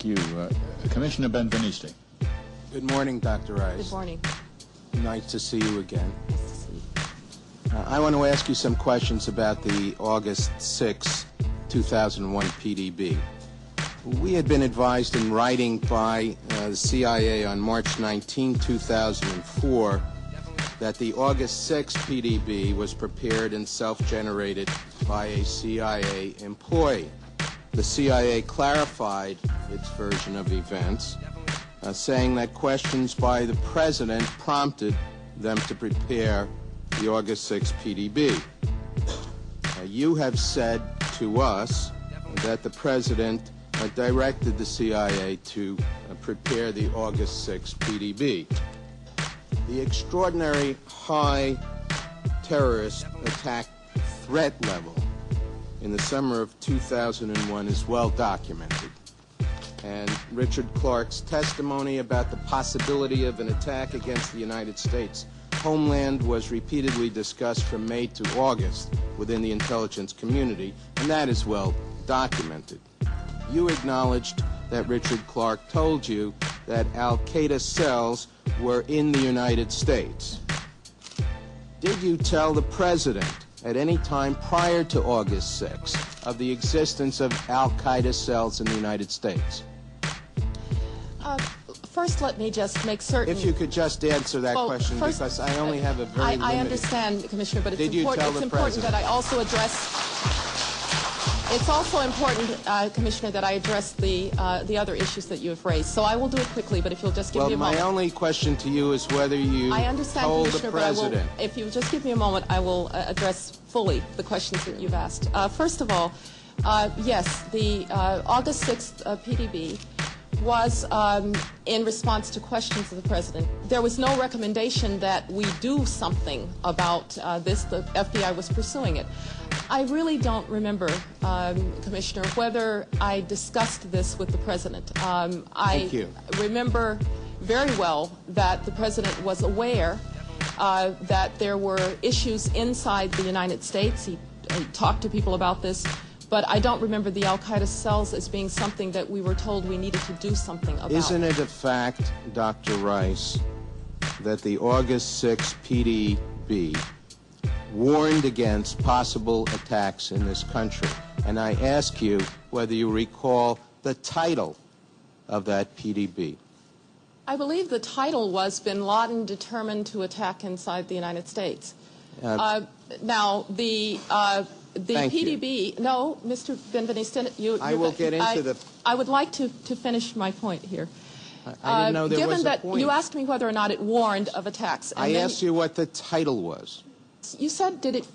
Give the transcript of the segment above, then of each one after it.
Thank you. Commissioner Benveniste. Good morning, Dr. Rice. Good morning. Nice to see you again. Nice to see you. I want to ask you some questions about the August 6, 2001 PDB. We had been advised in writing by the CIA on March 19, 2004, that the August 6 PDB was prepared and self-generated by a CIA employee. The CIA clarified its version of events, saying that questions by the President prompted them to prepare the August 6 PDB. You have said to us that the President directed the CIA to prepare the August 6 PDB. The extraordinary high terrorist attack threat level in the summer of 2001 is well documented. And Richard Clarke's testimony about the possibility of an attack against the United States homeland was repeatedly discussed from May to August within the intelligence community, and that is well documented. You acknowledged that Richard Clarke told you that al-Qaeda cells were in the United States. Did you tell the President at any time prior to August 6 of the existence of al-Qaeda cells in the United States? First, let me just make certain. If you could just answer that question, first, because I only have a very limited... I understand, Commissioner, but it's important that I also address... It's also important, Commissioner, that I address the other issues that you have raised. So I will do it quickly, but if you'll just give me a moment. Well, my only question to you is whether you told the President. But if you'll just give me a moment, I will address fully the questions that you've asked. First of all, yes, the August 6th PDB was in response to questions of the President. There was no recommendation that we do something about this. The FBI was pursuing it. I really don't remember, Commissioner, whether I discussed this with the President. I remember very well that the President was aware that there were issues inside the United States. He talked to people about this. But I don't remember the al-Qaeda cells as being something that we were told we needed to do something about. Isn't it a fact, Dr. Rice, that the August 6 PDB warned against possible attacks in this country? And I ask you whether you recall the title of that PDB. I believe the title was Bin Laden determined to attack inside the United States. Now, the PDB, no, Mr. Benveniste, I will get into I would like to finish my point here. I didn't know there was a point. Given that you asked me whether or not it warned of attacks. And I asked you what the title was. You said, did it...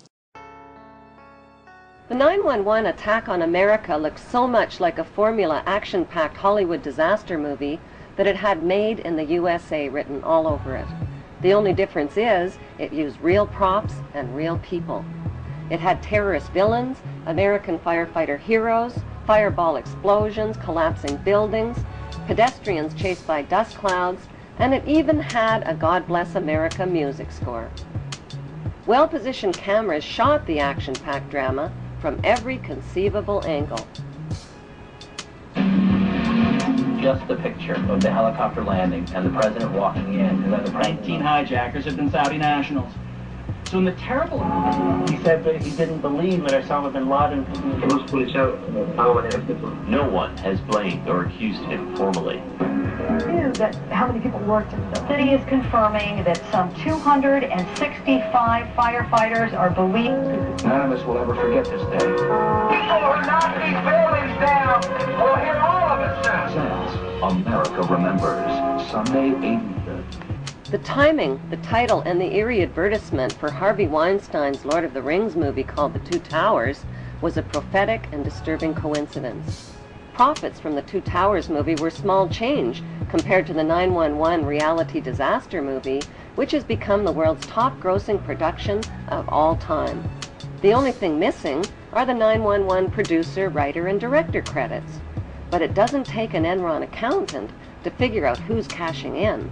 The 9/11 attack on America looked so much like a formula action-packed Hollywood disaster movie that it had "Made in the USA" written all over it. The only difference is it used real props and real people. It had terrorist villains, American firefighter heroes, fireball explosions, collapsing buildings, pedestrians chased by dust clouds, and it even had a God Bless America music score. Well-positioned cameras shot the action-packed drama from every conceivable angle. Just a picture of the helicopter landing and the President walking in, and then the 19 hijackers have been Saudi nationals. So in the terrible... He said that he didn't believe that Osama bin Laden... No one has blamed or accused him formally. Knew that how many people worked in the city is confirming that some 265 firefighters are believed. None of us will ever forget this day. People who knock these buildings down will hear all of it soon. America Remembers, Sunday, 8:30. The timing, the title, and the eerie advertisement for Harvey Weinstein's Lord of the Rings movie called The Two Towers was a prophetic and disturbing coincidence. Profits from the Two Towers movie were small change compared to the 9/11 reality disaster movie, which has become the world's top-grossing production of all time. The only thing missing are the 9/11 producer, writer, and director credits. But it doesn't take an Enron accountant to figure out who's cashing in.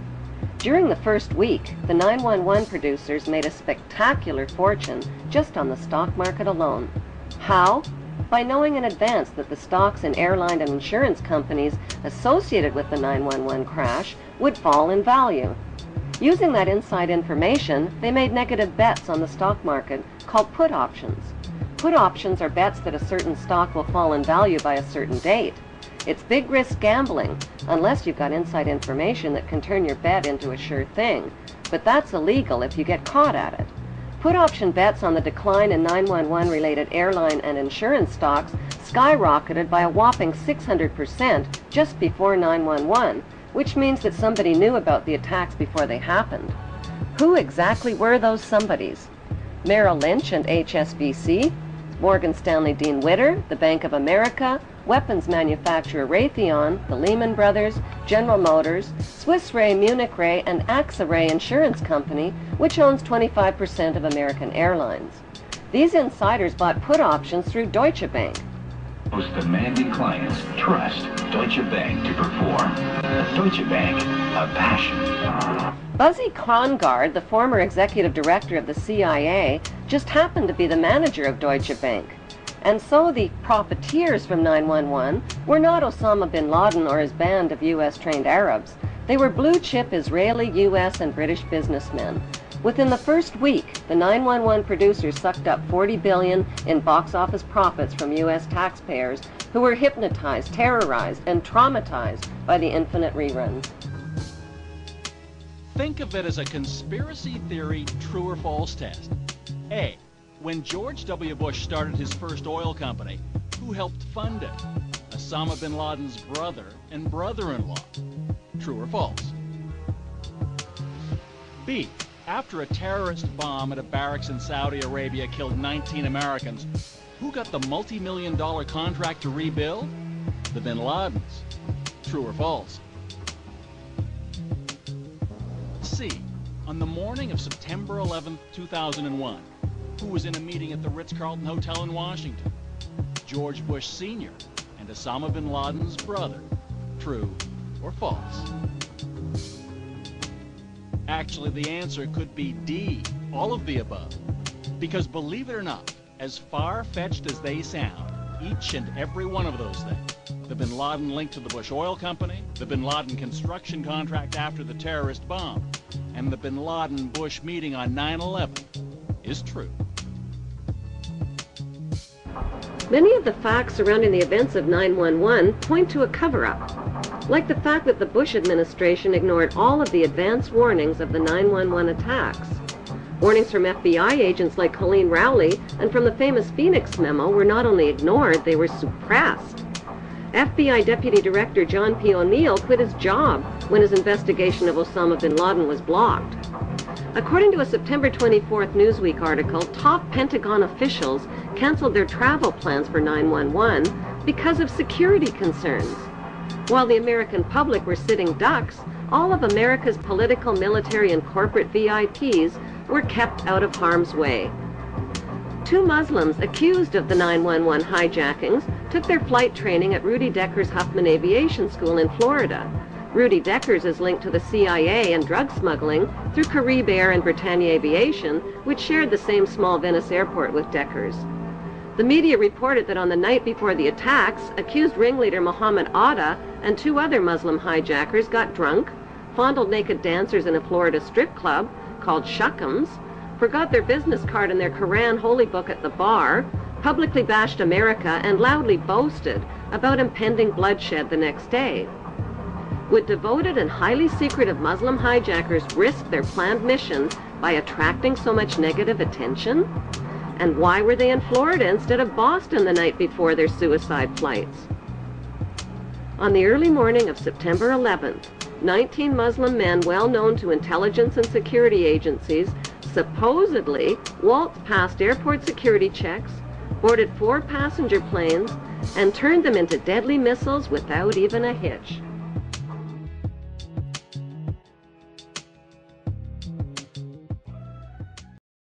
During the first week, the 911 producers made a spectacular fortune just on the stock market alone. How? by knowing in advance that the stocks in airline and insurance companies associated with the 9/11 crash would fall in value. Using that inside information, they made negative bets on the stock market called put options. Put options are bets that a certain stock will fall in value by a certain date. It's big risk gambling, unless you've got inside information that can turn your bet into a sure thing. But that's illegal if you get caught at it. Put option bets on the decline in 9/11 related airline and insurance stocks skyrocketed by a whopping 600% just before 9/11, which means that somebody knew about the attacks before they happened. Who exactly were those somebodies? Merrill Lynch and HSBC, Morgan Stanley Dean Witter, the Bank of America, weapons manufacturer Raytheon, the Lehman Brothers, General Motors, Swiss Re, Munich Re, and AXA Re Insurance Company, which owns 25% of American Airlines. These insiders bought put options through Deutsche Bank. Most demanding clients trust Deutsche Bank to perform. Deutsche Bank, a passion. Buzzy Krongard, the former executive director of the CIA, just happened to be the manager of Deutsche Bank. And so the profiteers from 9/11 were not Osama bin Laden or his band of U.S.-trained Arabs. They were blue-chip Israeli, U.S., and British businessmen. Within the first week, the 9/11 producers sucked up $40 billion in box office profits from U.S. taxpayers who were hypnotized, terrorized, and traumatized by the infinite reruns. Think of it as a conspiracy theory true or false test. A. When George W. Bush started his first oil company, who helped fund it? Osama bin Laden's brother and brother-in-law. True or false? B. After a terrorist bomb at a barracks in Saudi Arabia killed 19 Americans, who got the multi-million-dollar contract to rebuild? The bin Ladens. True or false? C. On the morning of September 11, 2001, who was in a meeting at the Ritz-Carlton Hotel in Washington? George Bush Sr. and Osama bin Laden's brother. True or false? Actually, the answer could be D, all of the above. Because believe it or not, as far-fetched as they sound, each and every one of those things, the bin Laden link to the Bush Oil Company, the bin Laden construction contract after the terrorist bomb, and the bin Laden-Bush meeting on 9/11, is true. Many of the facts surrounding the events of 9/11 point to a cover-up, like the fact that the Bush administration ignored all of the advance warnings of the 9/11 attacks. Warnings from FBI agents like Colleen Rowley and from the famous Phoenix memo were not only ignored, they were suppressed. FBI Deputy Director John P. O'Neill quit his job when his investigation of Osama bin Laden was blocked. According to a September 24th Newsweek article, top Pentagon officials canceled their travel plans for 9/11 because of security concerns. While the American public were sitting ducks, all of America's political, military, and corporate VIPs were kept out of harm's way. Two Muslims accused of the 9/11 hijackings took their flight training at Rudy Deckers Huffman Aviation School in Florida. Rudy Deckers is linked to the CIA and drug smuggling through Carib Air and Britannia Aviation, which shared the same small Venice airport with Deckers. The media reported that on the night before the attacks, accused ringleader Mohammed Atta and two other Muslim hijackers got drunk, fondled naked dancers in a Florida strip club called Shuckums, forgot their business card and their Quran holy book at the bar, publicly bashed America, and loudly boasted about impending bloodshed the next day. Would devoted and highly secretive Muslim hijackers risk their planned mission by attracting so much negative attention? And why were they in Florida instead of Boston the night before their suicide flights? On the early morning of September 11th, 19 Muslim men well known to intelligence and security agencies supposedly waltzed past airport security checks, boarded 4 passenger planes, and turned them into deadly missiles without even a hitch.